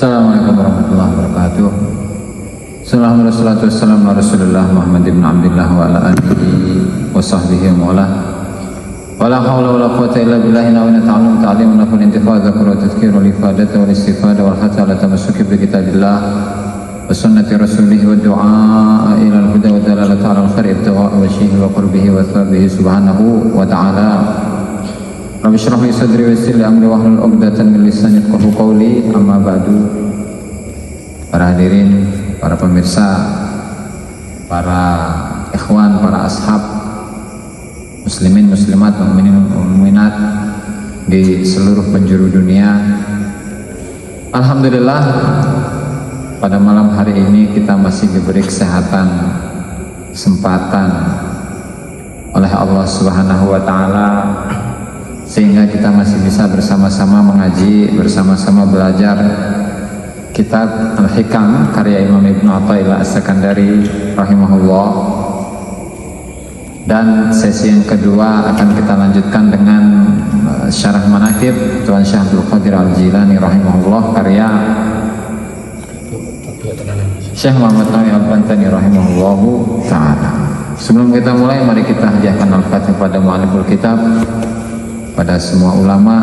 Assalamualaikum warahmatullahi wabarakatuh. Sallallahu wasallam ala Rasulillah Muhammad ibn Abdullah wa ala alihi wa sahbihi wa ala wala hawla wala quwwata illa billahi wa ta'allum ta'lim wa nafal intifaa dzakar wa tadhkir wal ifadah wal istifada wal hatta ala tamassuki bi kitabillah wa sunnati rasulih wa du'a ila al huda wa dalalata ala al khair ibtigha wa syaihi wa qurbihi wa thabihi subhanahu wa ta'ala. Rabbi shrah li sadri wa yassir li amri wahlul 'uqdatam min lisani yafqahu qawli. Amma ba'du. Para hadirin, para pemirsa, para ikhwan, para ashab, muslimin, muslimat, mukminin, mukminat di seluruh penjuru dunia. Alhamdulillah, pada malam hari ini kita masih diberi kesehatan, kesempatan oleh Allah Subhanahu wa taala sehingga kita masih bisa bersama-sama mengaji, bersama-sama belajar kitab Al-Hikam karya Imam Ibnu Athaillah As-Sakandari rahimahullah. Dan sesi yang kedua akan kita lanjutkan dengan syarah manaqib Tuan Syekh Abdul Qadir Al-Jilani rahimahullah karya Syekh Muhammad Nawawi Al-Bantani rahimahullahu ta'ala. Sebelum kita mulai, mari kita hadiahkan Al-Fatihah pada mu'alliful kitab, pada semua ulama,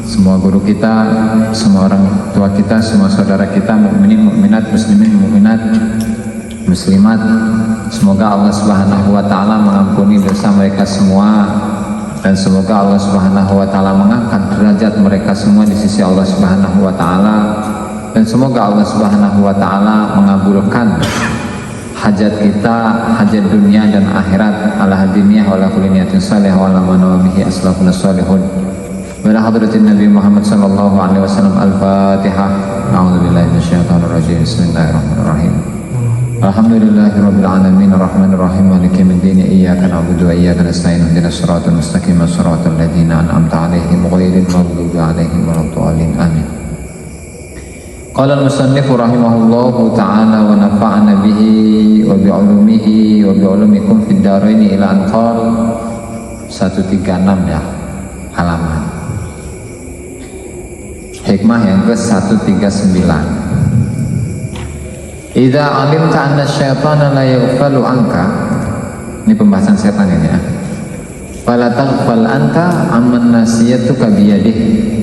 semua guru kita, semua orang tua kita, semua saudara kita, mukminin, mukminat, muslimin, mukminat, muslimat. Semoga Allah Subhanahu wa taala mengampuni dosa mereka semua, dan semoga Allah Subhanahu wa taala mengangkat derajat mereka semua di sisi Allah Subhanahu wa taala, dan semoga Allah Subhanahu wa taala mengabulkan hajat kita, hajat dunia dan akhirat, ala hadiniyah wa ala kulli niyatin salih wa ala manawabihi aslafuna salihun wa ala hadratin Nabi Muhammad sallallahu alaihi wasallam. Al-Fatihah. A'udzubillahi minasyaitonir rajim. Bismillahirrahmanirrahim. Alhamdulillahirabbil alamin arrahmanir rahim maliki yaumiddin iyyaka na'budu wa iyyaka nasta'in ihdinas siratal mustaqim siratal ladzina an'amta 'alaihim ghairil maghdubi 'alaihim waladdallin. Amin. Qala al-musannif rahimahullahu ta'ala wa nafa'ana bihi wa bi'ulumihi wa bi'ulumikum fid dharain ila anqal 136 ya halaman. Hikmah yang ke-139. Idza 'alimta anna syaitana la yaghfalu anka. Ini pembahasan setan ini ya. Fala taghfal anta amman nasiyatuka biyadihi.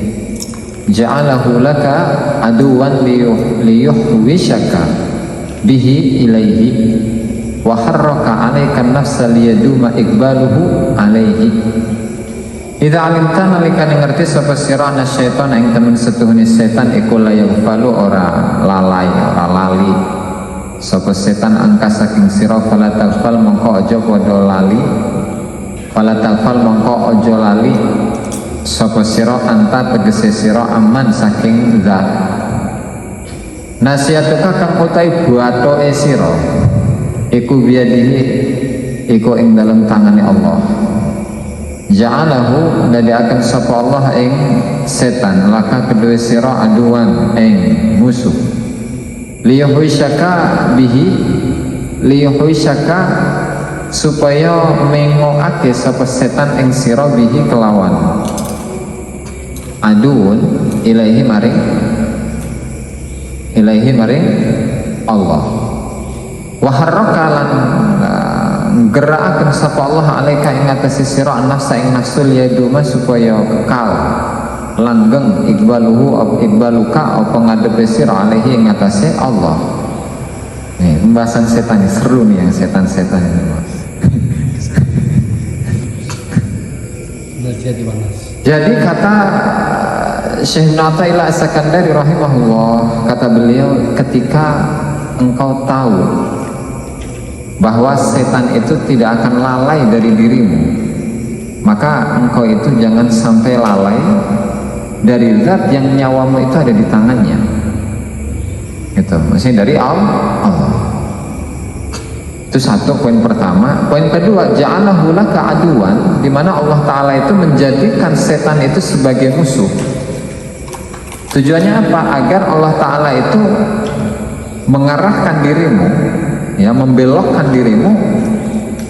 Ja'alahu laka aduwan liyuhwishaka bihi ilaihi wa harraka 'alaika an-nafsa liyaduma iqbaluhu alaihi. Idza 'alimta nalikane ngerti sapa sira ana syaitan ing temen setuhune setan iku layak falu ora lalai, ora lali sapa setan angka saking sira. Fala taghfal mongko aja padha lali, fala taghfal mongko aja lali sapa sira anta tegese sira aman saking zat nasiatuka kang utai buatoke sira iku biadihi iku ing dalem tangane Allah. Ja'alahu ndadekaken sapa Allah ing setan laka kedue sira aduan ing musuh liyuhwisaka bihi liyuhwisaka supaya mengokake sapa setan ing sira bihi kelawan aduun ilaihi maring Allah. Wa harraka lan gerakaken sapa Allah alaika ing atase sira nafsa ing nafsul yaduma supaya kekal langgeng ikbaluka apa ngadepe sira alaihi ing atase Allah. Nih pembahasan setan ini seru nih, yang setan-setan ini Mas. Jadi kata Syekh Ibnu Athaillah As-Sakandari rahimahullah, kata beliau, ketika engkau tahu bahwa setan itu tidak akan lalai dari dirimu, maka engkau itu jangan sampai lalai dari zat yang nyawamu itu ada di tangannya. Gitu, maksudnya dari Allah. Itu satu, poin pertama. Poin kedua, ja'alahu laka aduan, di mana Allah Ta'ala itu menjadikan setan itu sebagai musuh. Tujuannya apa? Agar Allah Ta'ala itu mengarahkan dirimu, ya, membelokkan dirimu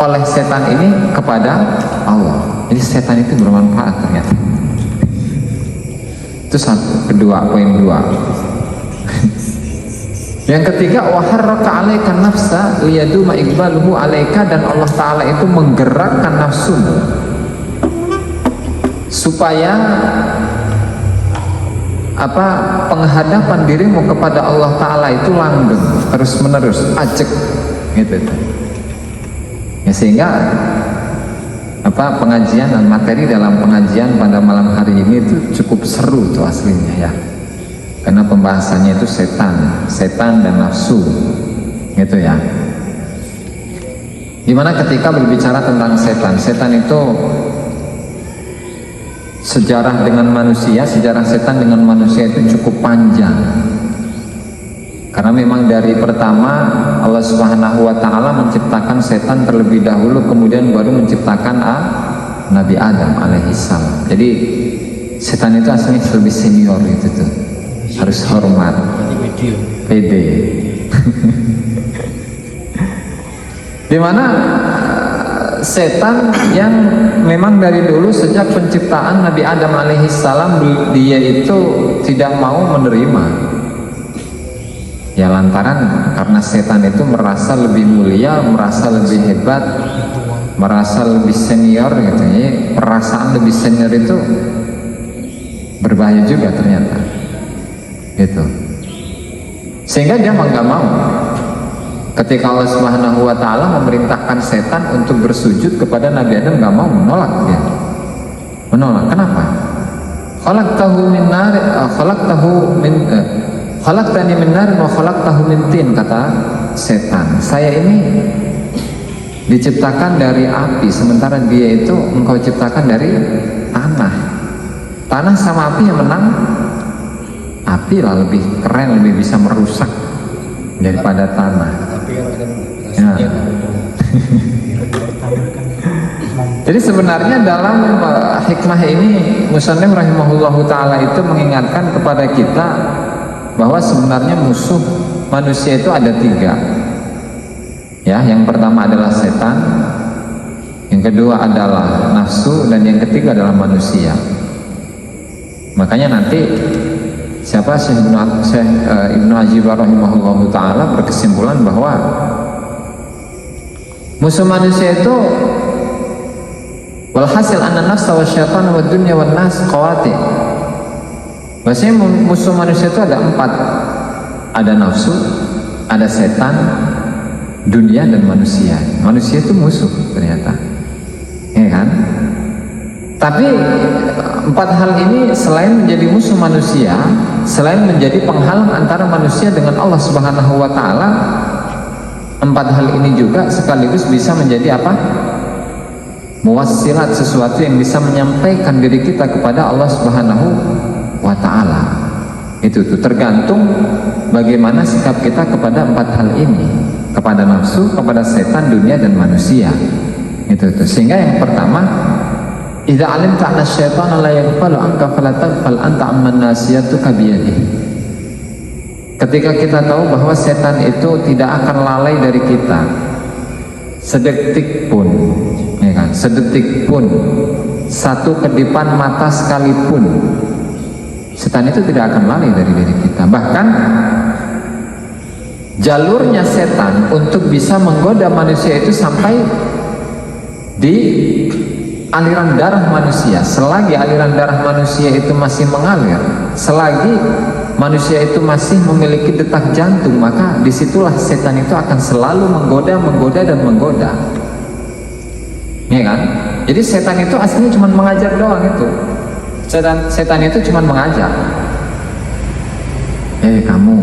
oleh setan ini kepada Allah. Jadi setan itu bermanfaat ternyata. Itu satu. Kedua, poin dua. Yang ketiga, wa harraka 'alaika nafsa liyaduma iqbaluhu 'alaika, dan Allah Ta'ala itu menggerakkan nafsumu supaya penghadapan dirimu kepada Allah Ta'ala itu langgeng terus menerus, ajek gitu. Ya, sehingga pengajian dan materi dalam pengajian pada malam hari ini itu cukup seru tuh aslinya ya, karena pembahasannya itu setan dan nafsu gitu ya. Dimana ketika berbicara tentang setan itu sejarah dengan manusia, sejarah setan dengan manusia itu cukup panjang. Karena memang dari pertama Allah Subhanahu wa Ta'ala menciptakan setan terlebih dahulu, kemudian baru menciptakan Nabi Adam alaihissalam. Jadi setan itu aslinya lebih senior gitu tuh, harus hormat, pede. Dimana setan yang memang dari dulu sejak penciptaan Nabi Adam alaihissalam dia itu tidak mau menerima. Ya lantaran karena setan itu merasa lebih mulia, merasa lebih hebat, merasa lebih senior gitu. Jadi perasaan lebih senior itu berbahaya juga ternyata gitu. Sehingga dia nggak mau. Ketika Allah Subhanahu wa Ta'ala memerintahkan setan untuk bersujud kepada Nabi Adam, nggak mau, menolak dia. Menolak. Kenapa? Khalaqtani min nar wa khalaqtahu min tin, kata setan. Saya ini diciptakan dari api, sementara dia itu engkau ciptakan dari tanah. Tanah sama api yang menang api lah, lebih keren, lebih bisa merusak daripada tanah. Ya. Jadi sebenarnya dalam hikmah ini Musannif rahimahullahu ta'ala itu mengingatkan kepada kita bahwa sebenarnya musuh manusia itu ada 3 ya. Yang pertama adalah setan, yang kedua adalah nafsu, dan yang ketiga adalah manusia. Makanya nanti Syekh Ibnu Ajibah rahimahullahu ta'ala berkesimpulan bahwa musuh manusia itu walhasil anna nafsa wa syaitan wa dunya wa nas qawati. Bahasanya musuh manusia itu ada 4, ada nafsu, ada setan, dunia, dan manusia. Manusia itu musuh ternyata, ya kan? Tapi 4 hal ini selain menjadi musuh manusia, selain menjadi penghalang antara manusia dengan Allah Subhanahu wa Ta'ala, 4 hal ini juga sekaligus bisa menjadi apa? Muwassilat, sesuatu yang bisa menyampaikan diri kita kepada Allah Subhanahu wa Ta'ala. Itu tuh tergantung bagaimana sikap kita kepada 4 hal ini, kepada nafsu, kepada setan, dunia, dan manusia. Itu tuh. Sehingga yang pertama, idza alimta anna syaitana la yaghfalu anka fala taghfal anta amman nasiyatuka biyadihi. Ketika kita tahu bahwa setan itu tidak akan lalai dari kita sedetik pun, ya kan? Sedetik pun, satu kedipan mata sekalipun, setan itu tidak akan lalai dari diri kita. Bahkan jalurnya setan untuk bisa menggoda manusia itu sampai di aliran darah manusia. Selagi aliran darah manusia itu masih mengalir, selagi manusia itu masih memiliki detak jantung, maka disitulah setan itu akan selalu menggoda dan menggoda, ya kan? Jadi setan itu aslinya cuma mengajar doang itu. Setan itu cuma mengajak. Kamu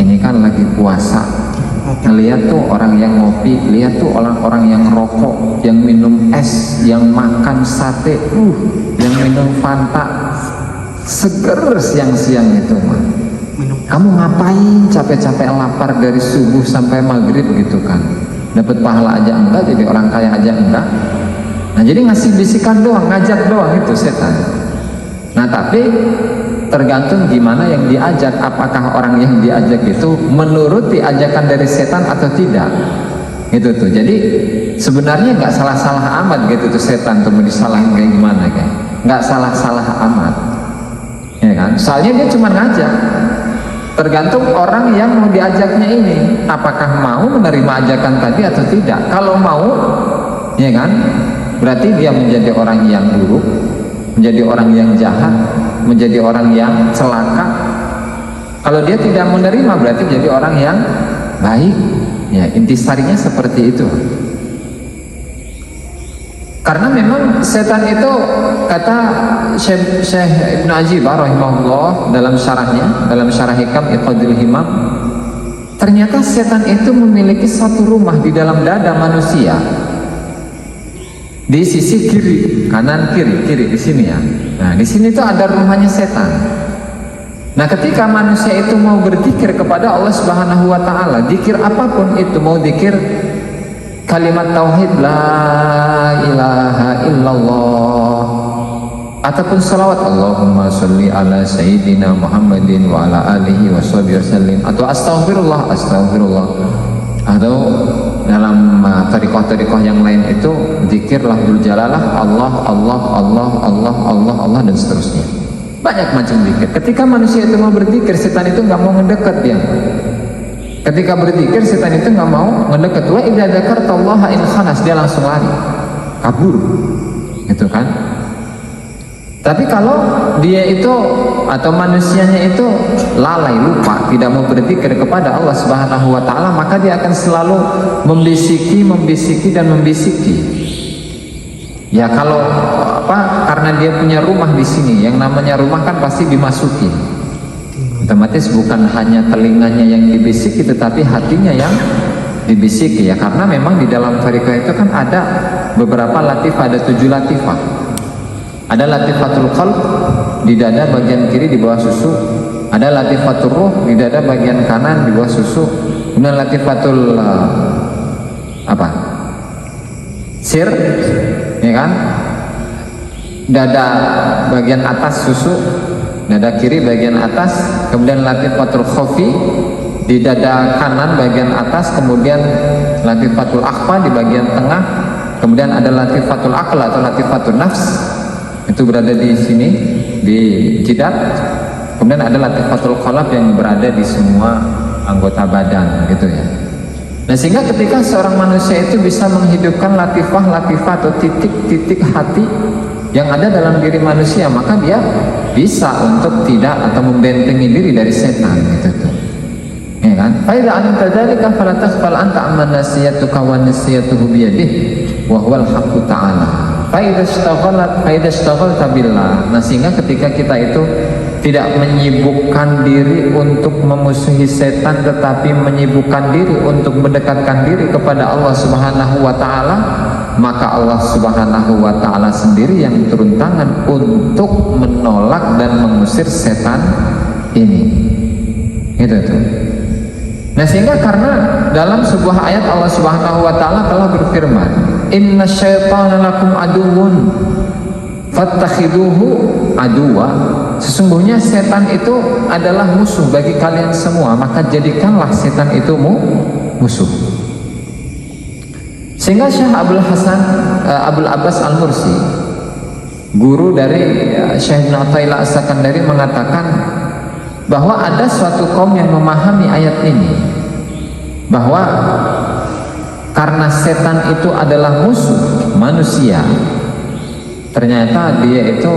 ini kan lagi puasa, ngelihat tuh orang yang ngopi, lihat tuh orang-orang yang rokok, yang minum es, yang makan sate, yang minum Fanta, seger siang-siang itu mah. Kamu ngapain capek-capek lapar dari subuh sampai maghrib gitu kan? Dapat pahala aja enggak, jadi orang kaya aja enggak. Nah jadi ngasih bisikan doang, ngajak doang itu setan. Nah tapi tergantung gimana yang diajak, apakah orang yang diajak itu menuruti ajakan dari setan atau tidak, gitu tuh. Jadi sebenarnya nggak salah-salah amat gitu tuh setan tuh, mau disalahin kayak gimana kayak nggak salah-salah amat, ya kan? Soalnya dia cuma ngajak, Tergantung orang yang mau diajaknya ini, apakah mau menerima ajakan tadi atau tidak. Kalau mau, ya kan, berarti dia menjadi orang yang buruk, menjadi orang yang jahat, menjadi orang yang celaka. Kalau dia tidak menerima, berarti jadi orang yang baik. Ya, intisarinya seperti itu. Karena memang setan itu, kata Syekh Ibn Ajibah rahimahullah dalam syarahnya, dalam syarah Hikam Iqadil Himam, ternyata setan itu memiliki satu rumah di dalam dada manusia, di sisi kiri, kanan, kiri di sini ya. Nah, di sini tuh ada rumahnya setan. Nah, ketika manusia itu mau berzikir kepada Allah Subhanahu wa taala, zikir apapun itu, mau zikir kalimat tauhid la ilaha illallah, ataupun salawat Allahumma sholli ala sayyidina Muhammadin wa ala alihi wa sahbihi wasallim, atau astagfirullah, atau dalam tariqah-tariqah yang lain itu zikir lafzul jalalah Allah dan seterusnya. Banyak macam zikir. Ketika manusia itu mau berzikir, setan itu nggak mau mendekat dia. Ketika berzikir, setan itu nggak mau mendekat. Wa idza dzakartallaha in khanas, dia langsung lari, kabur, gitu kan. Tapi kalau dia itu atau manusianya itu lalai, lupa, tidak mau berzikir kepada Allah Subhanahu wa taala, maka dia akan selalu membisiki dan membisiki. Ya kalau karena dia punya rumah di sini, yang namanya rumah kan pasti dimasuki. Otomatis bukan hanya telinganya yang dibisiki, tetapi hatinya yang dibisiki ya, karena memang di dalam tariqah itu kan ada beberapa latifah, ada 7 latifah. Ada latifatul qalb di dada bagian kiri di bawah susu, ada latifatul ruh di dada bagian kanan di bawah susu, kemudian latifatul sir, ya kan, dada bagian atas susu, dada kiri bagian atas, kemudian latifatul khafi di dada kanan bagian atas, kemudian latifatul akhfa di bagian tengah, kemudian ada latifatul aql atau latifatul nafs, itu berada di sini di jidat, kemudian ada latifatul qalb yang berada di semua anggota badan, gitu ya. Nah, sehingga ketika seorang manusia itu bisa menghidupkan latifah atau titik-titik hati yang ada dalam diri manusia, maka dia bisa untuk tidak atau membentengi diri dari setan, gitu tuh. Ya kan? Fa idza anta dzalika fala taghfal anta amma nasiyatuka wa nasiyatuhu bi yadihi wa huwal haqqu ta'ala. Fa idza ishtaghalta billah. Nah, sehingga ketika kita itu tidak menyibukkan diri untuk memusuhi setan, tetapi menyibukkan diri untuk mendekatkan diri kepada Allah Subhanahu wa taala, maka Allah Subhanahu wa taala sendiri yang turun tangan untuk menolak dan mengusir setan ini. Itu tuh. Nah, sehingga karena dalam sebuah ayat Allah Subhanahu wa taala telah berfirman, "Innasyaitana lakum aduwwun fattakhiduhu aduwa." Sesungguhnya setan itu adalah musuh bagi kalian semua, maka jadikanlah setan itu musuh. Sehingga Syekh Abdul Abbas Al-Mursi, guru dari Syekh Ibn Athaillah As-Sakandari, mengatakan bahwa ada suatu kaum yang memahami ayat ini, bahwa karena setan itu adalah musuh manusia, ternyata dia itu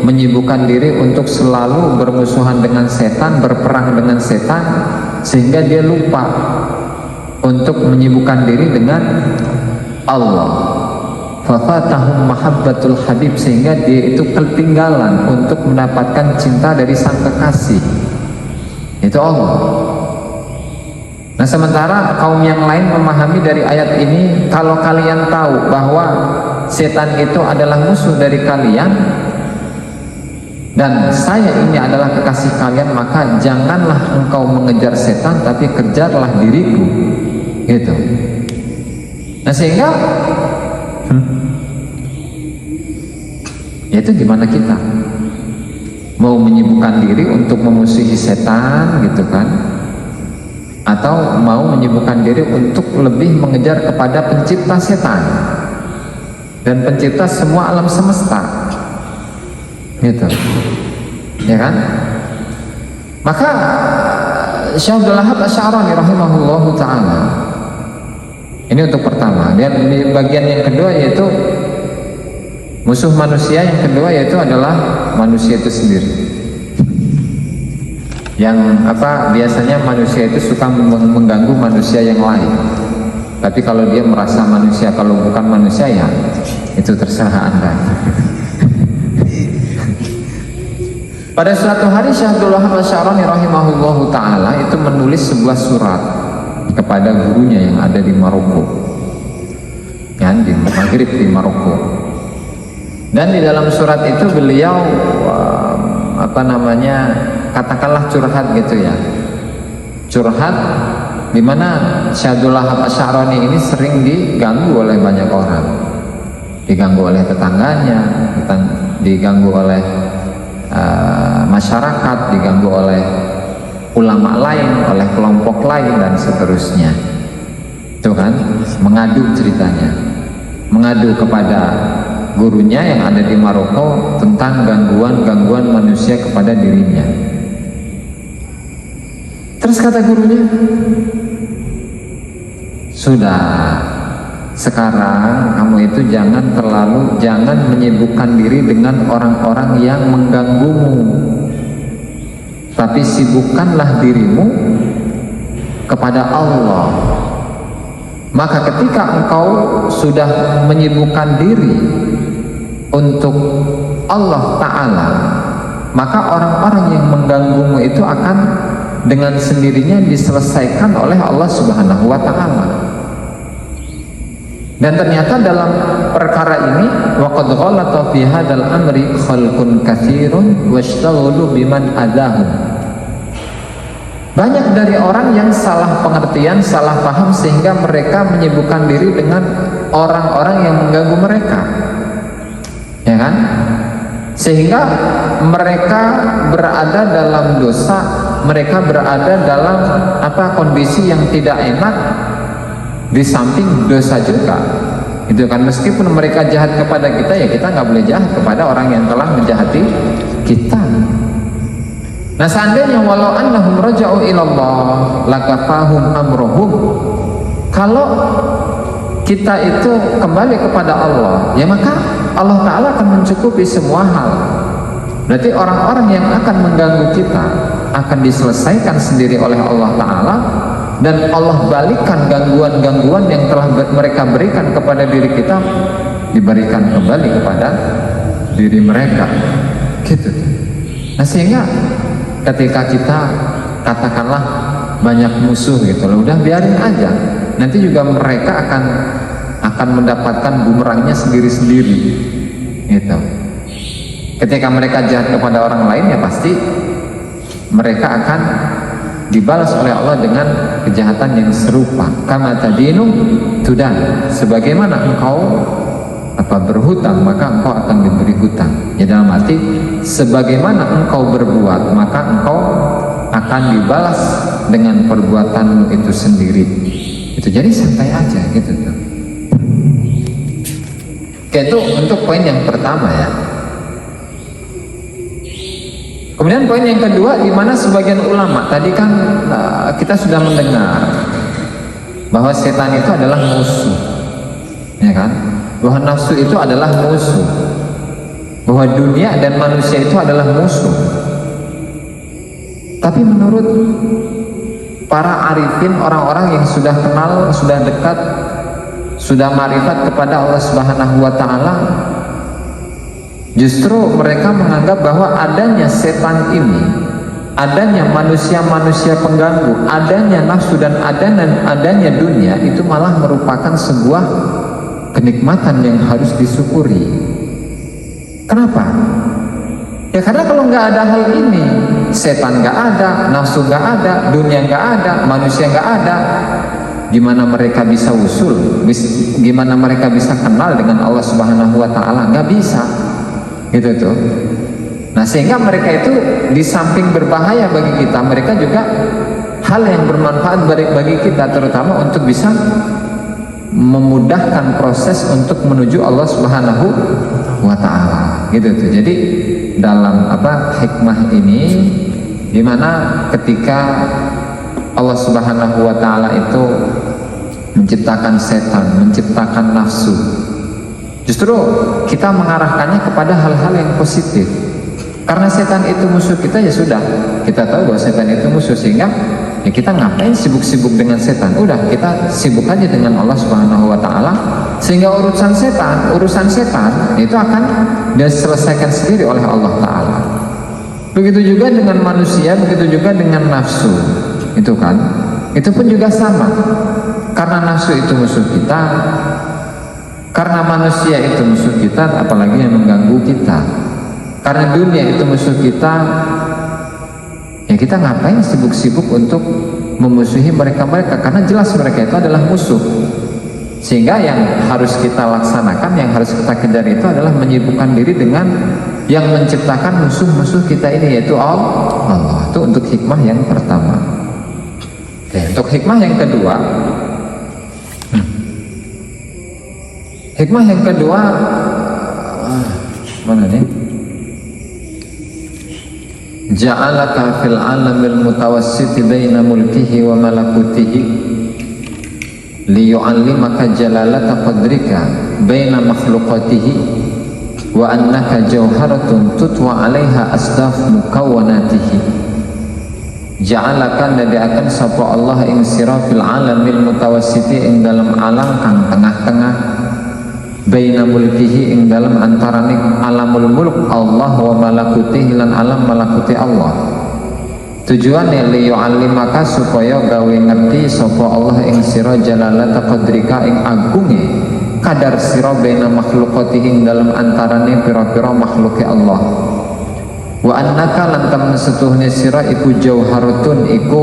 menyibukkan diri untuk selalu bermusuhan dengan setan, berperang dengan setan, sehingga dia lupa untuk menyibukkan diri dengan Allah. Fafatahum mahabbatul habib, sehingga dia itu ketinggalan untuk mendapatkan cinta dari sang kekasih, itu Allah. Nah, sementara kaum yang lain memahami dari ayat ini, kalau kalian tahu bahwa setan itu adalah musuh dari kalian dan saya ini adalah kekasih kalian, maka janganlah engkau mengejar setan, tapi kejarlah diriku, gitu. Nah, sehingga yaitu gimana kita mau menyibukkan diri untuk memusuhi setan, gitu kan, atau mau menyibukkan diri untuk lebih mengejar kepada pencipta setan dan pencipta semua alam semesta, gitu, ya kan? Maka Syekh Abdul Wahhab Asy'arani rahimahullahu taala. Ini untuk pertama. Dan di bagian yang kedua yaitu musuh manusia yang kedua yaitu adalah manusia itu sendiri. Yang biasanya manusia itu suka mengganggu manusia yang lain. Tapi kalau dia merasa manusia, kalau bukan manusia ya itu terserah Anda. Pada suatu hari Syekh Abdul Wahhab Asy'arani rahimahullahu taala itu menulis sebuah surat kepada gurunya yang ada di Maroko, kan, di Maghrib di Maroko. Dan di dalam surat itu beliau katakanlah curhat gitu ya, curhat dimana Syekh Abdul Wahhab Asy'arani ini sering diganggu oleh banyak orang, diganggu oleh tetangganya, diganggu oleh masyarakat, diganggu oleh ulama lain, oleh kelompok lain dan seterusnya. Itu kan mengadu ceritanya, mengadu kepada gurunya yang ada di Maroko tentang gangguan-gangguan manusia kepada dirinya. Terus kata gurunya, sudah, sekarang kamu itu jangan menyibukkan diri dengan orang-orang yang mengganggumu, tapi sibukkanlah dirimu kepada Allah. Maka ketika engkau sudah menyibukkan diri untuk Allah Ta'ala, maka orang-orang yang mengganggumu itu akan dengan sendirinya diselesaikan oleh Allah Subhanahu wa Ta'ala. Dan ternyata dalam perkara ini waqad ghalata fi hadzal amri khalqun katsirun washtaghalu biman adahum. Banyak dari orang yang salah pengertian, salah paham sehingga mereka menyibukkan diri dengan orang-orang yang mengganggu mereka. Ya kan? Sehingga mereka berada dalam dosa, mereka berada dalam kondisi yang tidak enak, di samping dosa juga. Itu kan, meskipun mereka jahat kepada kita, ya kita nggak boleh jahat kepada orang yang telah menjahati kita. Nah, seandainya walau annahum raja'u ilallah lakafahum amrohum, kalau kita itu kembali kepada Allah, ya maka Allah Ta'ala akan mencukupi semua hal. Berarti orang-orang yang akan mengganggu kita akan diselesaikan sendiri oleh Allah Ta'ala, dan Allah balikan gangguan-gangguan yang telah mereka berikan kepada diri kita, diberikan kembali kepada diri mereka, gitu. Nah, sehingga ketika kita katakanlah banyak musuh gitu loh, udah biarin aja, nanti juga mereka akan mendapatkan bumerangnya sendiri-sendiri gitu. Ketika mereka jahat kepada orang lain, ya pasti mereka akan dibalas oleh Allah dengan kejahatan yang serupa. Kama tadinu tudan, sebagaimana engkau berhutang, maka engkau akan diberi hutang. Ya, dalam arti sebagaimana engkau berbuat, maka engkau akan dibalas dengan perbuatanmu itu sendiri. Itu, jadi santai aja gitu tuh. Oke, itu untuk poin yang pertama ya. Kemudian poin yang kedua, di mana sebagian ulama tadi kan kita sudah mendengar bahwa setan itu adalah musuh, ya kan? Bahwa nafsu itu adalah musuh, bahwa dunia dan manusia itu adalah musuh. Tapi menurut para arifin, orang-orang yang sudah kenal, sudah dekat, sudah ma'rifat kepada Allah Subhanahu wa Ta'ala, justru mereka menganggap bahwa adanya setan ini, adanya manusia-manusia pengganggu, adanya nafsu dan adanya dunia, itu malah merupakan sebuah kenikmatan yang harus disyukuri. Kenapa? Ya karena kalau nggak ada hal ini, setan nggak ada, nafsu nggak ada, dunia nggak ada, manusia nggak ada, gimana mereka bisa usul? Gimana mereka bisa kenal dengan Allah Subhanahu wa Ta'ala? Nggak bisa, gitu tuh. Nah, sehingga mereka itu di samping berbahaya bagi kita, mereka juga hal yang bermanfaat bagi kita, terutama untuk bisa memudahkan proses untuk menuju Allah Subhanahu wa Ta'ala, gitu tuh. Jadi dalam hikmah ini, dimana ketika Allah Subhanahu wa Ta'ala itu menciptakan setan, menciptakan nafsu. Justru kita mengarahkannya kepada hal-hal yang positif. Karena setan itu musuh kita, ya sudah, kita tahu bahwa setan itu musuh, sehingga ya kita ngapain sibuk-sibuk dengan setan? Udah, kita sibuk aja dengan Allah Subhanahu wa Ta'ala, sehingga urusan setan itu akan diselesaikan sendiri oleh Allah Ta'ala. Begitu juga dengan manusia, begitu juga dengan nafsu. Itu kan, itu pun juga sama. Karena nafsu itu musuh kita, karena manusia itu musuh kita, apalagi yang mengganggu kita. Karena dunia itu musuh kita, ya kita ngapain sibuk-sibuk untuk memusuhi mereka-mereka, karena jelas mereka itu adalah musuh. Sehingga yang harus kita laksanakan, yang harus kita kejar itu adalah menyibukkan diri dengan yang menciptakan musuh-musuh kita ini, yaitu Allah. Itu untuk hikmah yang pertama. Untuk hikmah yang kedua, mana nih? Ja'alaka fil alamil mutawassiti baina mulkihi wa malakutihi liyu'allimaka jalalata qadrika baina makhluqatihi wa annaka jawharatun tutwa 'alaiha asdaf mukawwanatihi. Ja'alaka nadiakan sapa Allah ing sira fil alamil mutawassiti ing dalam alam kang tengah-tengah, baina mulkihi ing dalam antarane alamul mulk Allah wa malakutihi lan alam malakuti Allah. Tujuane li yu'allimaka supaya gawe ngerti sapa Allah ing sira jalalata qadrika ing agunge kadar sira baina makhluqatihi ing dalam antarane pira-pira makhluke Allah. Wa annaka lan temen setuhne sira iku jauharatun, iku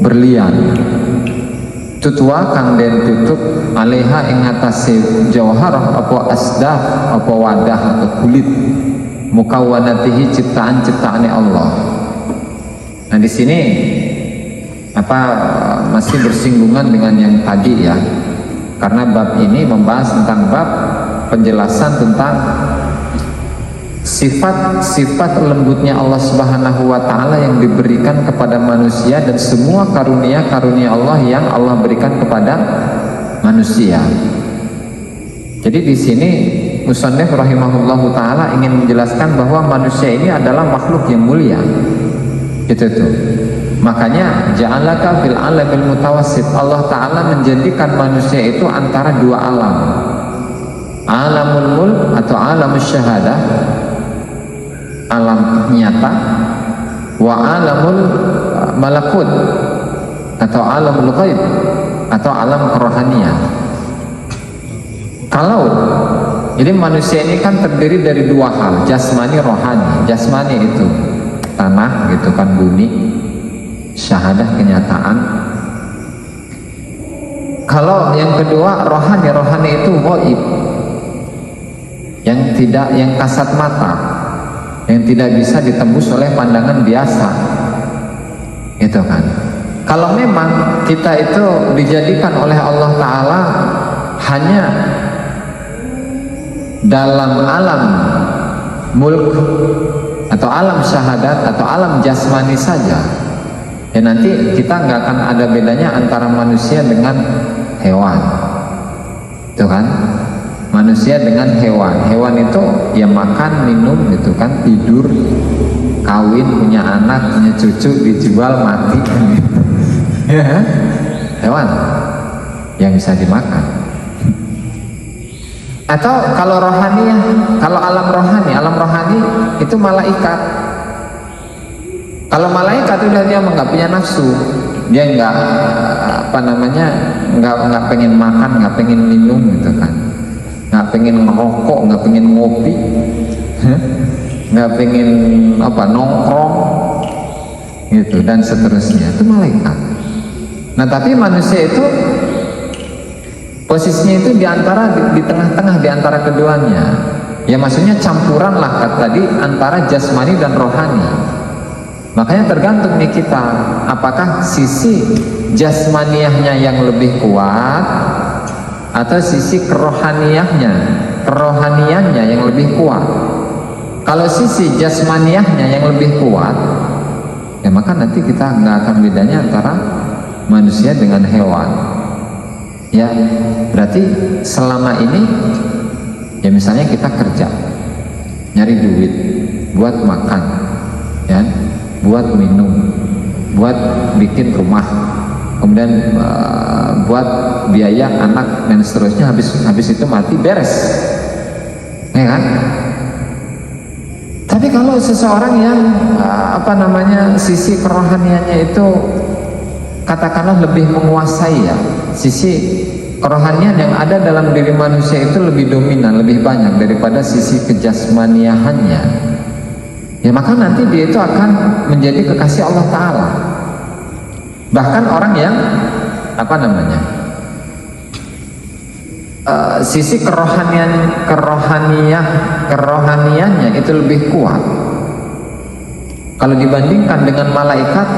berlian tutwa kang den tutup alaiha ing atase jauharah apa asdaf apa wadah atau kulit mukawwanatihi ciptaan-ciptaane Allah. Nah di sini masih bersinggungan dengan yang tadi ya, karena bab ini membahas tentang bab penjelasan tentang sifat-sifat lembutnya Allah Subhanahu wa Ta'ala yang diberikan kepada manusia dan semua karunia-karunia Allah yang Allah berikan kepada manusia. Jadi di sini musannif rahimahullahu taala ingin menjelaskan bahwa manusia ini adalah makhluk yang mulia. Gitu tuh. Makanya ja'alaka fil alamil mutawassit, Allah Ta'ala menjadikan manusia itu antara dua alam. Alamul mulk atau alamul syahadah, alam nyata, wa alamul malakut atau alamul ghaib atau alam kerohanian. Jadi manusia ini kan terdiri dari dua hal, jasmani, rohani. Jasmani itu tanah gitu kan, bumi, syahadah kenyataan. Kalau yang kedua rohani itu ghaib, yang kasat mata, yang tidak bisa ditembus oleh pandangan biasa, gitu kan. Kalau memang kita itu dijadikan oleh Allah Ta'ala hanya dalam alam mulk atau alam syahadat atau alam jasmani saja, ya nanti kita nggak akan ada bedanya antara manusia dengan hewan, itu kan. Manusia dengan hewan. Hewan itu ya makan, minum gitu kan, tidur, kawin, punya anak, punya cucu, dijual, mati kan gitu. Ya, hewan yang bisa dimakan. Atau kalau rohani, kalau alam rohani itu malaikat. Kalau malaikat udah dia nggak punya nafsu, dia nggak nggak pengen makan, nggak pengen minum gitu kan, nggak pengen ngerokok, nggak pengen ngopi, nggak pengen nongkrong gitu dan seterusnya. Itu malaikat. Nah tapi manusia itu posisinya itu di tengah-tengah di antara keduanya. Ya maksudnya campuran lah tadi antara jasmani dan rohani. Makanya tergantung nih kita, apakah sisi jasmaniyahnya yang lebih kuat atau sisi kerohaniannya yang lebih kuat. Kalau sisi jasmaniyahnya yang lebih kuat, Ya maka nanti kita nggak akan bedanya antara manusia dengan hewan. Ya berarti selama ini ya misalnya kita kerja nyari duit buat makan, ya, buat minum, buat bikin rumah, kemudian buat biaya anak dan seterusnya, habis itu mati beres, ya kan? Tapi kalau seseorang yang sisi kerohaniannya itu katakanlah lebih menguasai, ya, sisi kerohanian yang ada dalam diri manusia itu lebih dominan, lebih banyak daripada sisi kejasmaniahannya, ya maka nanti dia itu akan menjadi kekasih Allah Ta'ala. Bahkan orang yang sisi kerohaniannya itu lebih kuat kalau dibandingkan dengan malaikat,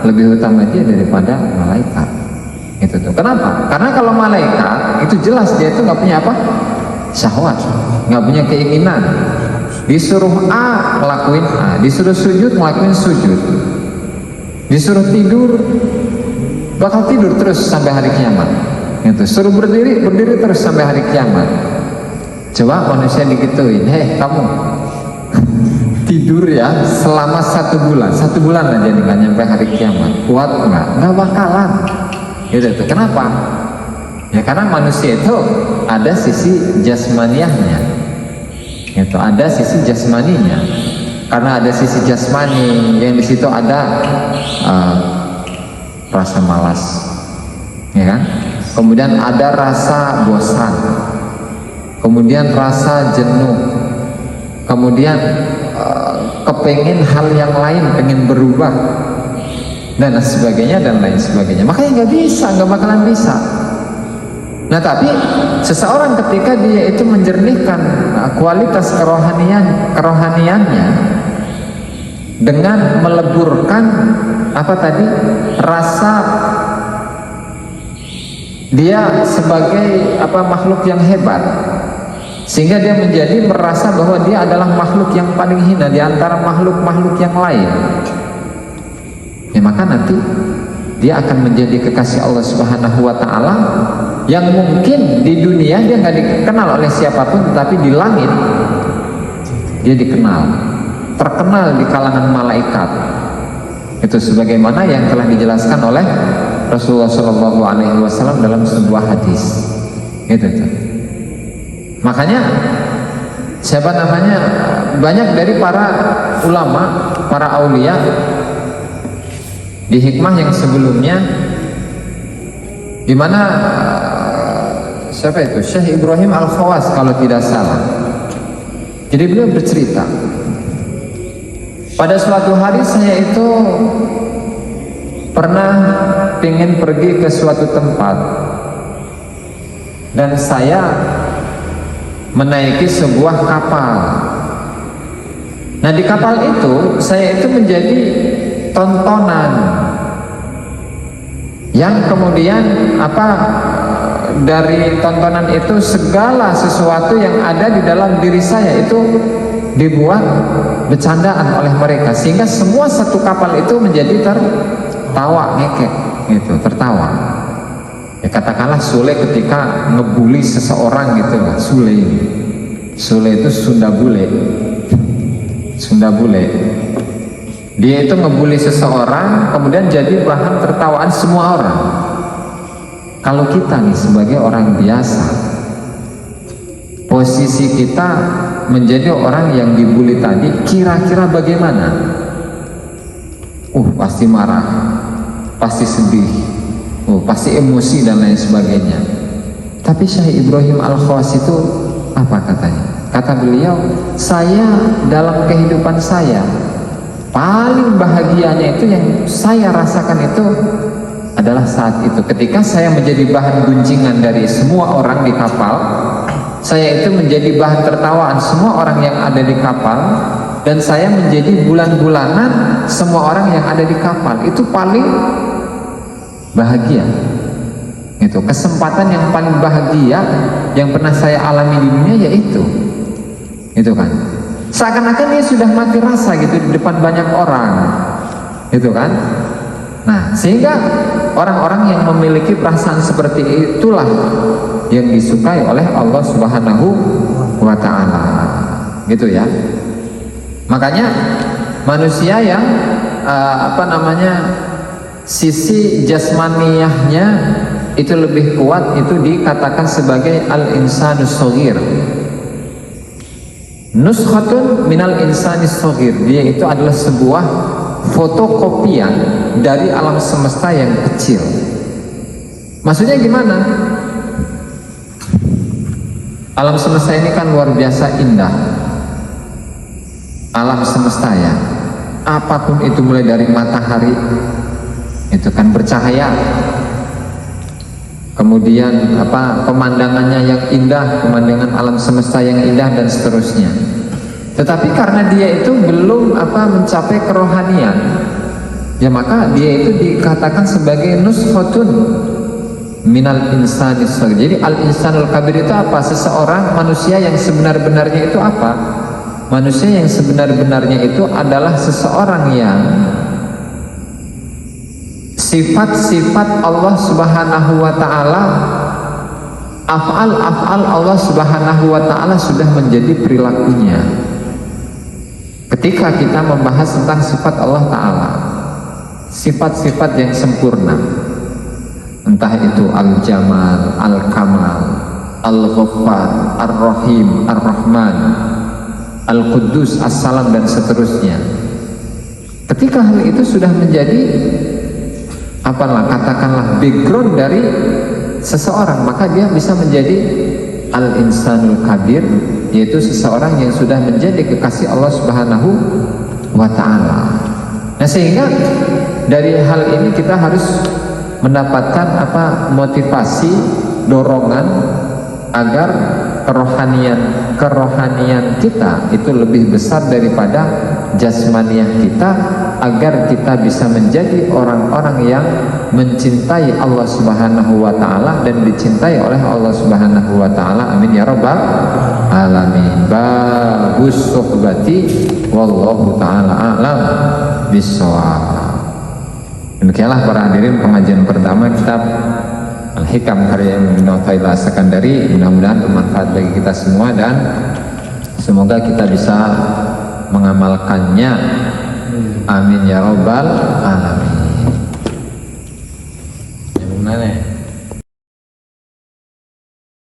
lebih utama dia daripada malaikat. Itu tuh. Kenapa? Karena kalau malaikat itu jelas dia itu nggak punya apa? Syahwat, nggak punya keinginan. Disuruh A ngelakuin A, disuruh sujud ngelakuin sujud, disuruh tidur bakal tidur terus sampai hari kiamat. Itu suruh berdiri terus sampai hari kiamat. Coba manusia digituin, kamu tidur ya selama 1 bulan aja nih, nggak nyampe hari kiamat, kuat nggak bakalan. Gitu tuh. Kenapa? Ya karena manusia itu ada sisi jasmaniahnya, itu ada sisi jasmaninya. Karena ada sisi jasmani yang di situ ada rasa malas, ya kan? Kemudian ada rasa bosan, kemudian rasa jenuh, kemudian kepengin hal yang lain, pengen berubah dan sebagainya dan lain sebagainya. Makanya nggak bakalan bisa. Nah tapi seseorang ketika dia itu menjernihkan kualitas kerohaniannya dengan meleburkan rasa dia sebagai makhluk yang hebat, sehingga dia menjadi merasa bahwa dia adalah makhluk yang paling hina di antara makhluk-makhluk yang lain, ya maka nanti dia akan menjadi kekasih Allah Subhanahu wa Ta'ala yang mungkin di dunia dia nggak dikenal oleh siapapun, tetapi di langit dia terkenal di kalangan malaikat. Itu sebagaimana yang telah dijelaskan oleh Rasulullah Shallallahu Alaihi Wasallam dalam sebuah hadis. Itu tuh. Makanya banyak dari para ulama, para aulia di hikmah yang sebelumnya, di mana Syekh Ibrahim Al-Khawas kalau tidak salah. Jadi beliau bercerita, pada suatu hari saya itu pernah ingin pergi ke suatu tempat dan saya menaiki sebuah kapal. Nah di kapal itu saya itu menjadi tontonan yang kemudian dari tontonan itu segala sesuatu yang ada di dalam diri saya itu dibuat bercandaan oleh mereka, sehingga semua satu kapal itu menjadi tertawa ngekek gitu, tertawa. Ya katakanlah Sule ketika ngebully seseorang gitu lah, Sule itu Sunda bule. Dia itu ngebully seseorang, kemudian jadi bahan tertawaan semua orang. Kalau kita nih sebagai orang biasa, posisi kita menjadi orang yang dibully tadi, kira-kira bagaimana? Pasti marah, pasti sedih, pasti emosi dan lain sebagainya. Tapi Syekh Ibrahim Al-Khawas itu apa katanya? Kata beliau, saya dalam kehidupan saya paling bahagianya itu yang saya rasakan itu adalah saat itu ketika saya menjadi bahan gunjingan dari semua orang di kapal. Saya itu menjadi bahan tertawaan semua orang yang ada di kapal, dan saya menjadi bulan-bulanan semua orang yang ada di kapal. Itu paling bahagia. Itu kesempatan yang paling bahagia yang pernah saya alami di dunia, yaitu itu kan. Seakan-akan dia sudah mati rasa gitu di depan banyak orang. Itu kan? Nah, sehingga orang-orang yang memiliki perasaan seperti itulah yang disukai oleh Allah Subhanahu wa ta'ala. Gitu ya. Makanya manusia yang sisi jasmaniyahnya itu lebih kuat, itu dikatakan sebagai al-insanus shaghir. Nuskhatun minal insanis shaghir. Dia itu adalah sebuah fotokopian dari alam semesta yang kecil. Maksudnya gimana? Alam semesta ini kan luar biasa indah. Alam semesta ya, apapun itu, mulai dari matahari itu kan bercahaya, kemudian pemandangannya yang indah, pemandangan alam semesta yang indah dan seterusnya. Tetapi karena dia itu belum mencapai kerohanian, ya maka dia itu dikatakan sebagai nuskhatun minal insanis. Jadi al-insanul kabir itu apa? Seseorang manusia yang sebenar-benarnya itu apa? Manusia yang sebenar-benarnya itu adalah seseorang yang sifat-sifat Allah Subhanahu wa ta'ala, af'al Allah Subhanahu wa ta'ala sudah menjadi perilakunya. Ketika kita membahas tentang sifat Allah Ta'ala, sifat-sifat yang sempurna, entah itu al-jamal, al-kamal, al-ghaffar, ar-rahim, ar-rahman, al-quddus, as-salam, dan seterusnya. Ketika hal itu sudah menjadi katakanlah background dari seseorang, maka dia bisa menjadi al-insanul kabir, yaitu seseorang yang sudah menjadi kekasih Allah Subhanahu wa ta'ala. Nah, sehingga dari hal ini kita harus mendapatkan motivasi, dorongan agar kerohanian kita itu lebih besar daripada jasmaniah kita, agar kita bisa menjadi orang-orang yang mencintai Allah Subhanahu wa ta'ala dan dicintai oleh Allah Subhanahu wa ta'ala. Amin ya rabbal alamin. Babus suhbati wallahu ta'ala a'lam bissawab. Demikianlah para hadirin pengajian pertama kitab Al-Hikam karya Ibnu Athaillah As-Sakandari. Mudah-mudahan bermanfaat bagi kita semua dan semoga kita bisa mengamalkannya. Amin ya rabbal alamin.